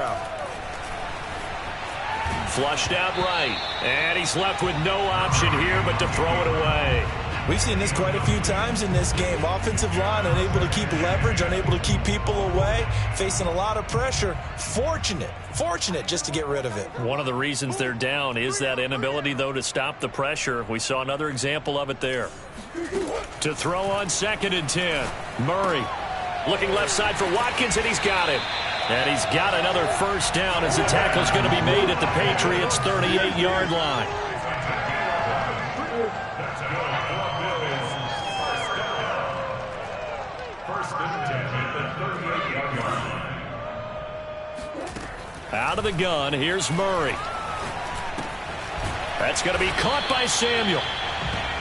Flushed out right. And he's left with no option here but to throw it away. We've seen this quite a few times in this game. Offensive line unable to keep leverage, unable to keep people away, facing a lot of pressure. Fortunate just to get rid of it. One of the reasons they're down is that inability, though, to stop the pressure. We saw another example of it there. To throw on 2nd and 10. Murray looking left side for Watkins, and he's got it. And he's got another first down as the tackle's going to be made at the Patriots' 38-yard line. Out of the gun, here's Murray. That's going to be caught by Samuel.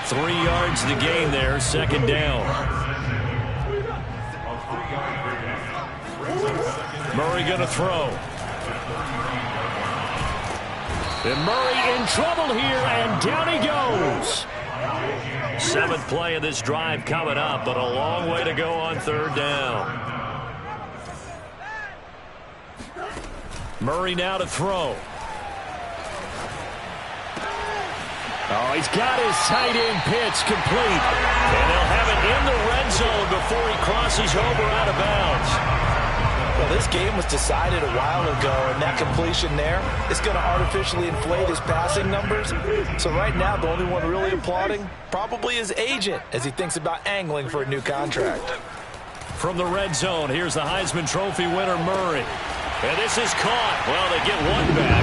3 yards the gain there, 2nd down. Murray going to throw. And Murray in trouble here, and down he goes. 7th play of this drive coming up, but a long way to go on 3rd down. Murray now to throw. Oh, he's got his tight end pitch complete. And they'll have it in the red zone before he crosses over out of bounds. Well, this game was decided a while ago, and that completion there is going to artificially inflate his passing numbers. So right now, the only one really applauding probably his agent as he thinks about angling for a new contract. From the red zone, here's the Heisman Trophy winner, Murray. And this is caught. Well, they get one back.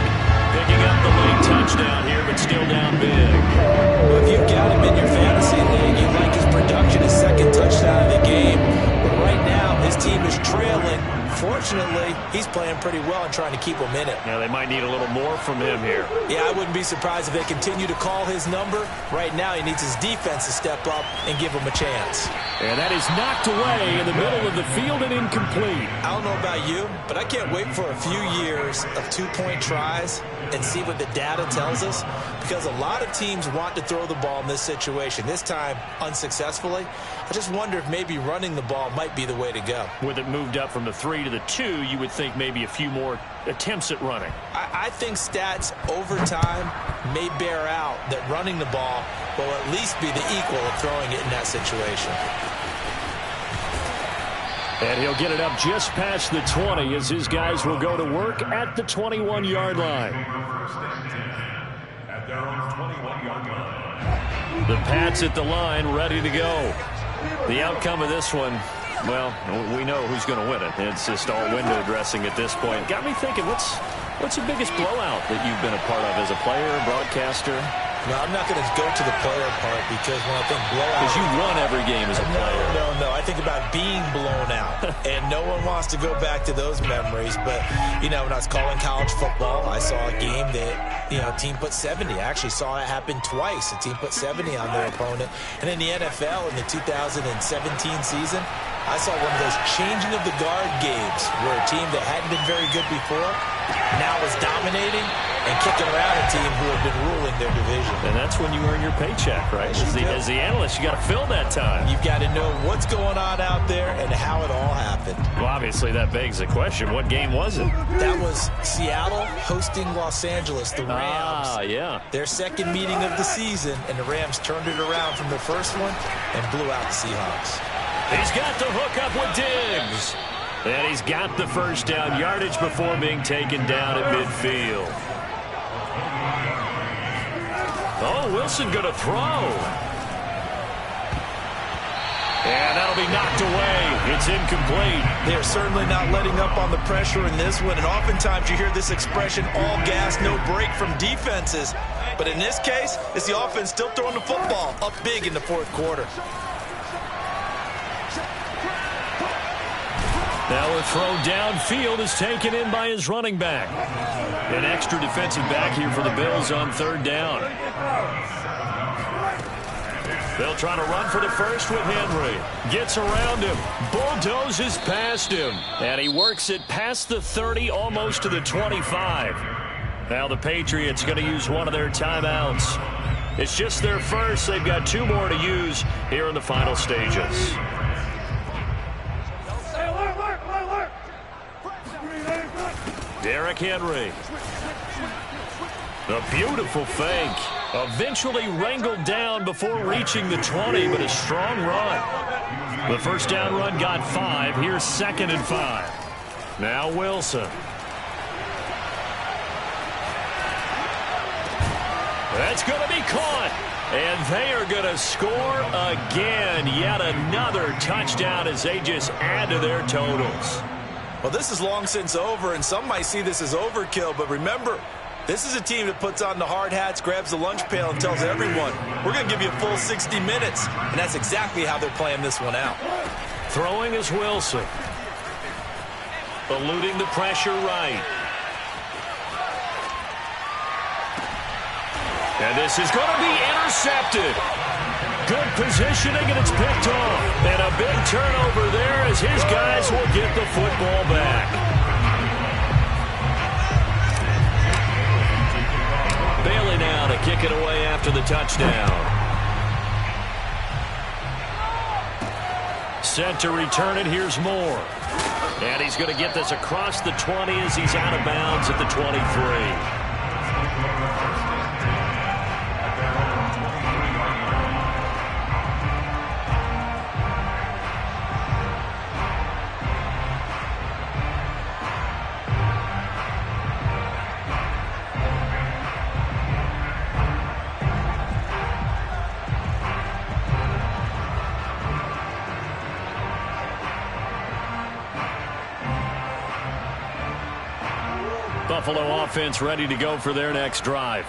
picking up the late touchdown here, but still down big. Well, if you've got him in your fantasy league, you like his production, his second touchdown of the game. But right now, his team is trailing. Fortunately, he's playing pretty well and trying to keep them in it. Now, they might need a little more from him here. Yeah, I wouldn't be surprised if they continue to call his number. Right now, he needs his defense to step up and give him a chance. And that is knocked away in the middle of the field and incomplete. I don't know about you, but I can't wait for a few years of two-point tries and see what the data tells us, because a lot of teams want to throw the ball in this situation, this time unsuccessfully. I just wonder if maybe running the ball might be the way to go. With it moved up from the 3 to the 2, you would think maybe a few more attempts at running. I think stats over time may bear out that running the ball will at least be the equal of throwing it in that situation. And he'll get it up just past the 20 as his guys will go to work at the 21-yard line. At their own 21-yard line. The Pats at the line, ready to go. The outcome of this one, well, we know who's going to win it. It's just all window dressing at this point. Got me thinking, what's the biggest blowout that you've been a part of as a player, broadcaster? No, I'm not going to go to the player part, because when I think blowout... Because you won every game as a player. No. I think about being blown out. And no one wants to go back to those memories. But, you know, when I was calling college football, I saw a game that, you know, a team put 70. I actually saw it happen twice. A team put 70 on their opponent. And in the NFL, in the 2017 season, I saw one of those changing of the guard games where a team that hadn't been very good before now is dominating and kicking around a team who have been ruling their division. And that's when you earn your paycheck, right? As the analyst, you got to fill that time. You've got to know what's going on out there and how it all happened. Well, obviously, that begs the question, what game was it? That was Seattle hosting Los Angeles, the Rams. Ah, yeah. Their second meeting of the season, and the Rams turned it around from the first one and blew out the Seahawks. He's got the hook up with Diggs. And he's got the first down yardage before being taken down at midfield. Oh, Wilson going to throw. And that'll be knocked away. It's incomplete. They're certainly not letting up on the pressure in this one. And oftentimes you hear this expression, all gas, no break from defenses. But in this case, it's the offense still throwing the football up big in the fourth quarter. Now a throw downfield is taken in by his running back. An extra defensive back here for the Bills on third down. They'll try to run for the first with Henry. Gets around him. Bulldozes past him. And he works it past the 30, almost to the 25. Now the Patriots going to use one of their timeouts. It's just their first. They've got 2 more to use here in the final stages. Derrick Henry. A beautiful fake. Eventually wrangled down before reaching the 20, but a strong run. The first down run got 5. Here's 2nd and 5. Now Wilson. That's going to be caught. And they are going to score again. Yet another touchdown as they just add to their totals. Well, this is long since over, and some might see this as overkill. But remember, this is a team that puts on the hard hats, grabs the lunch pail, and tells everyone, we're going to give you a full 60 minutes. And that's exactly how they're playing this one out. Throwing is Wilson. Eluding the pressure right. And this is going to be intercepted. Good positioning, and it's picked off. And a big turnover there as his guys will get the football back. Bailey now to kick it away after the touchdown. Set to return it. Here's Moore. And he's going to get this across the 20 as he's out of bounds at the 23. Buffalo offense ready to go for their next drive.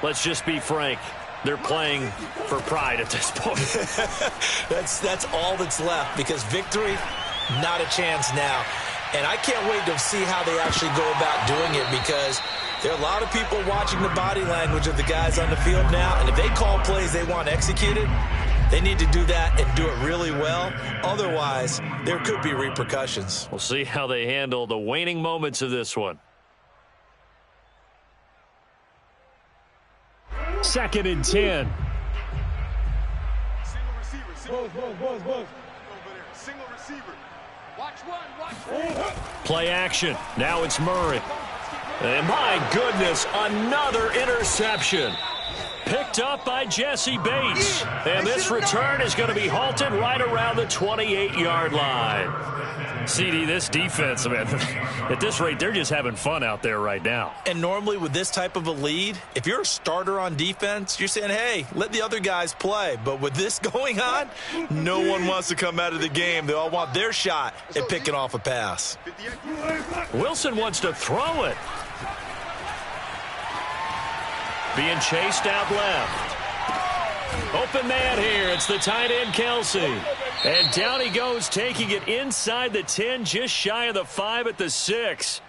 Let's just be frank. They're playing for pride at this point. That's all that's left, because victory, not a chance now. And I can't wait to see how they actually go about doing it, because there are a lot of people watching the body language of the guys on the field now. And if they call plays they want executed, they need to do that and do it really well. Otherwise, there could be repercussions. We'll see how they handle the waning moments of this one. 2nd and 10. Single receiver. Buzz. Single receiver. Watch one. Play action. Now it's Murray. And my goodness, another interception. Picked up by Jesse Bates. And this return is going to be halted right around the 28-yard line. CD, this defense, man, at this rate, they're just having fun out there right now. And normally with this type of a lead, if you're a starter on defense, you're saying, hey, let the other guys play. But with this going on, no one wants to come out of the game. They all want their shot at picking off a pass. Wilson wants to throw it. Being chased out left. Open man here. It's the tight end, Kelsey. And down he goes, taking it inside the 10, just shy of the 5 at the 6.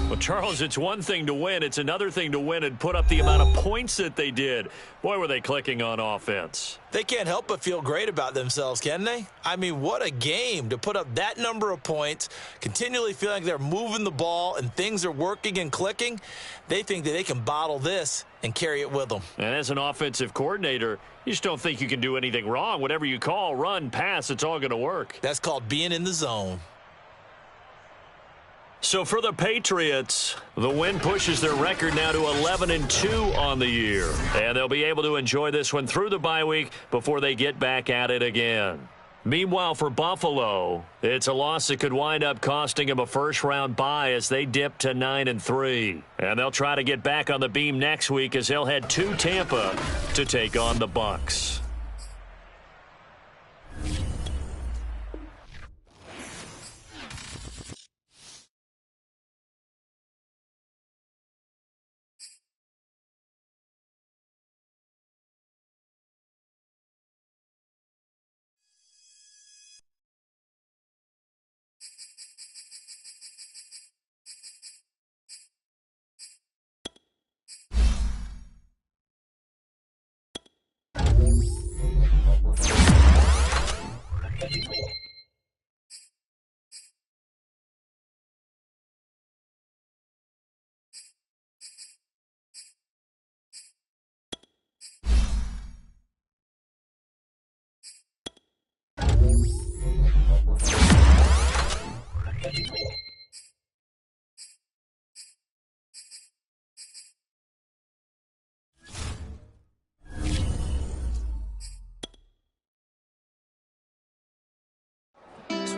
Well, Charles, it's one thing to win. It's another thing to win and put up the amount of points that they did. Boy, were they clicking on offense. They can't help but feel great about themselves, can they? I mean, what a game to put up that number of points, continually feeling like they're moving the ball and things are working and clicking. They think that they can bottle this and carry it with them. And as an offensive coordinator, you just don't think you can do anything wrong. Whatever you call, run, pass, it's all going to work. That's called being in the zone. So for the Patriots, the win pushes their record now to 11-2 on the year. And they'll be able to enjoy this one through the bye week before they get back at it again. Meanwhile, for Buffalo, it's a loss that could wind up costing them a first-round bye as they dip to 9-3. And they'll try to get back on the beam next week as they'll head to Tampa to take on the Bucs.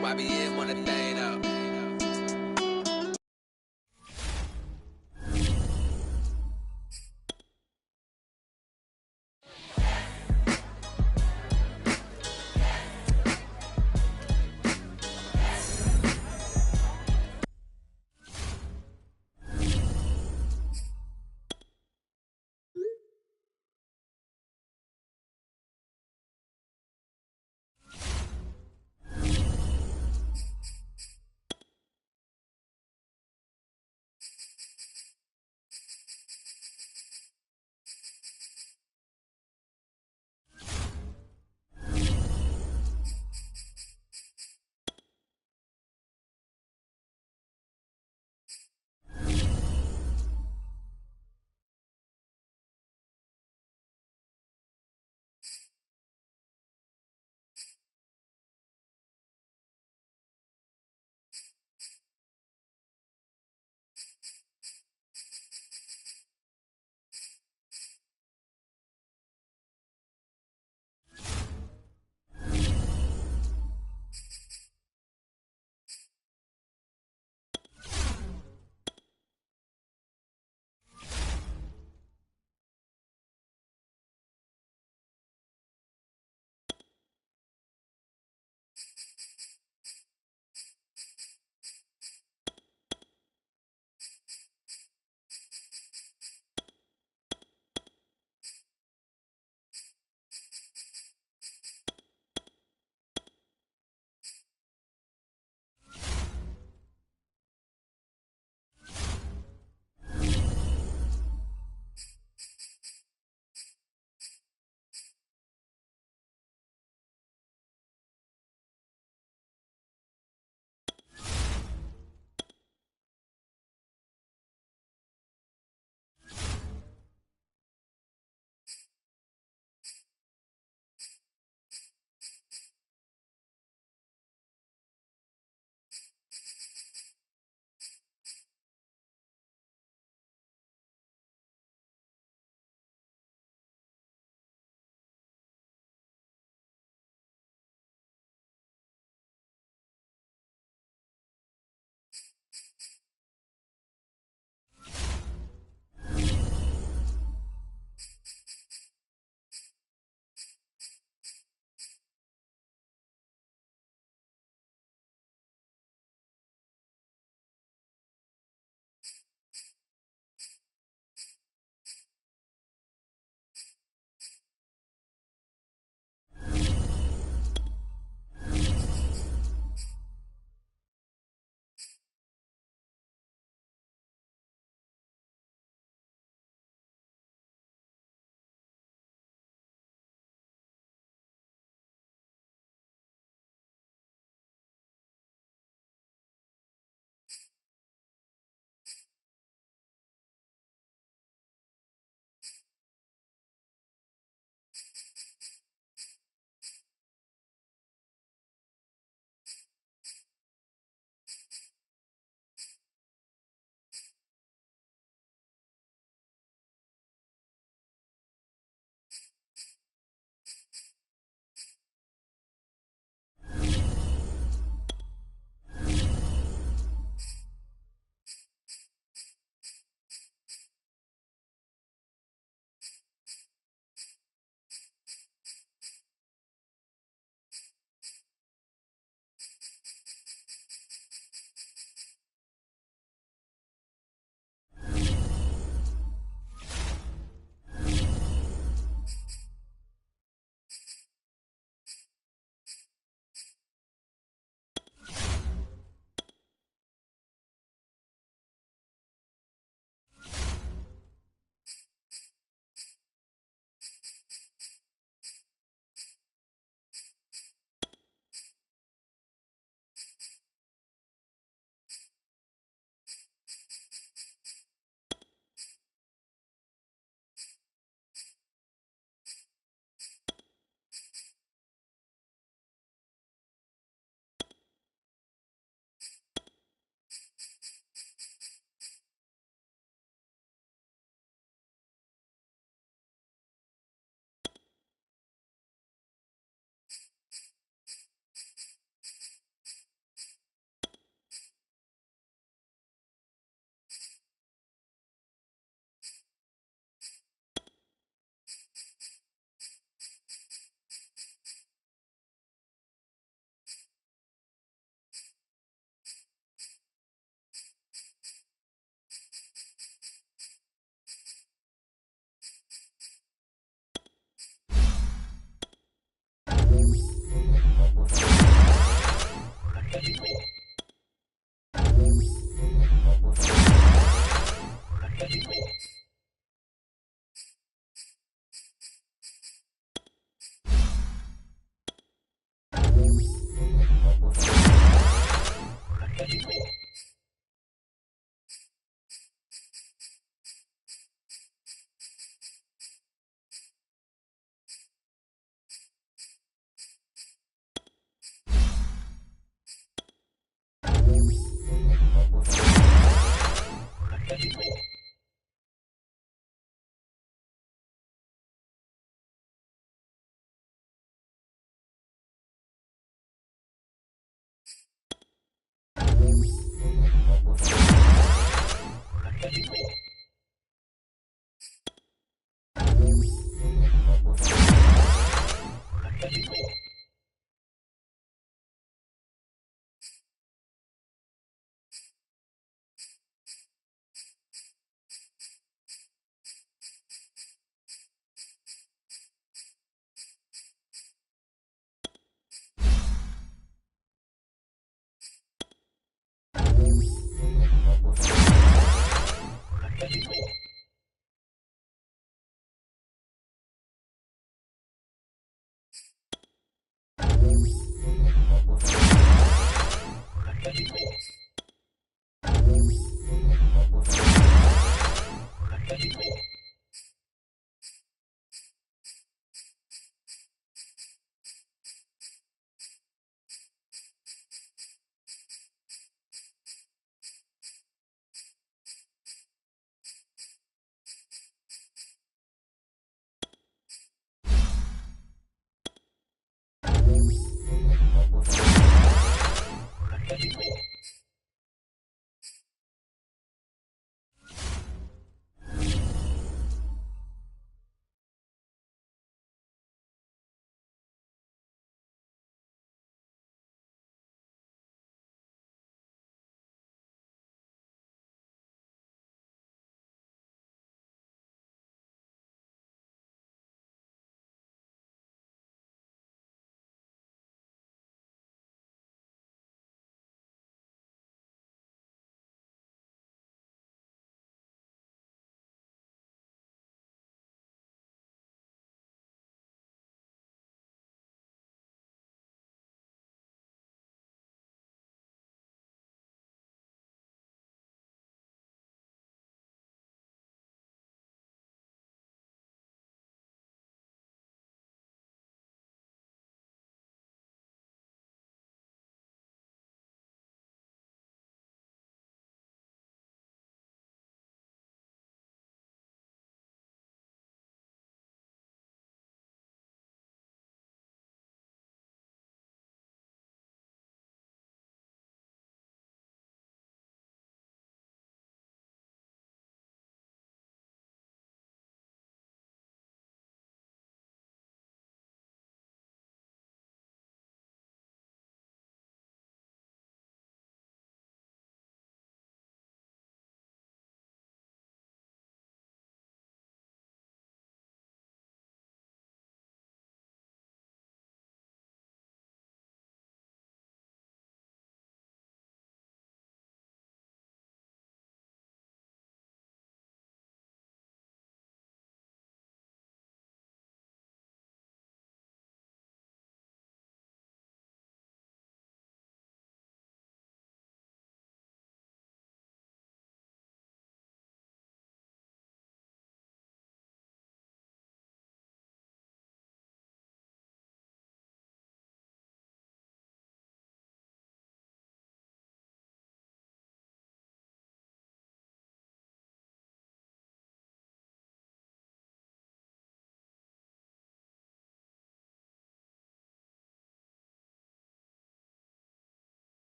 Why be in when the thing up?